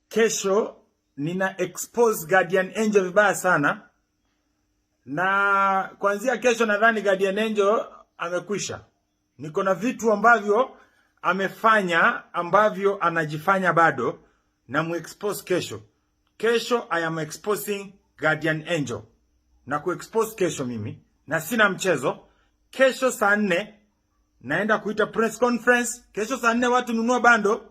kesho nina expose Guardian Angel vibaya sana. Na kuanzia kesho nadhani Guardian Angel amekwisha. Niko na vitu ambavyo amefanya ambavyo anajifanya bado na muexpose kesho. Kesho I am exposing Guardian Angel. Na kuexpose kesho mimi na sina mchezo. Kesho saa 4 naenda kuita press conference. Kesho saa 4 watu nunua bando.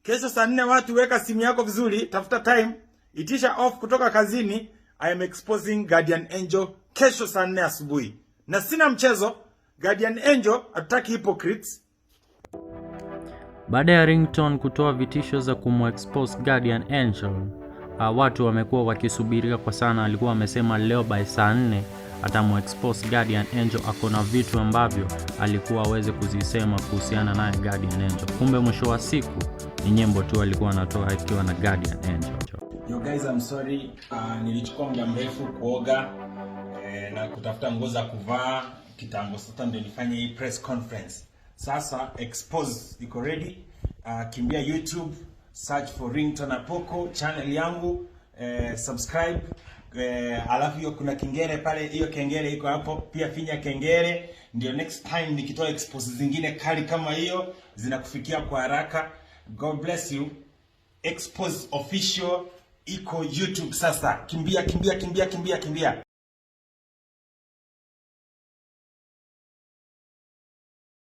Kesho saa 4 watu weka simu yako vizuri, tafuta time, itisha off kutoka kazini. I am exposing Guardian Angel kesho saa 4 asubuhi. Na sina mchezo. Guardian Angel hataki hypocrites. Baada ya Ringtone kutoa vitisho za kumexpose Guardian Angel, watu wamekuwa wakisubiria kwa sana. Alikuwa amesema leo by saa 4 atamuexpose Guardian Angel. Akona vitu ambavyo alikuwa aweze kuzisema kuhusiana na Guardian Angel. Kumbe mwisho wa siku ni nyimbo tu alikuwa anatoa ikiwa na Guardian Angel. Yo guys, I'm sorry. Nilichukua muda mrefu kuoga na kutafuta nguo za kuvaa kitambo. Sasa ndio nifanye hii press conference. Sasa expose iko ready. Kimbia YouTube, search for Ringtone Apoko channel yangu, subscribe. Alafu hiyo kuna kengele pale, hiyo kengele iko hapo, pia finya kengele ndio next time nikitoa expose zingine kali kama hiyo zinakufikia kwa haraka. God bless you. Expose official iko YouTube sasa. Kimbia.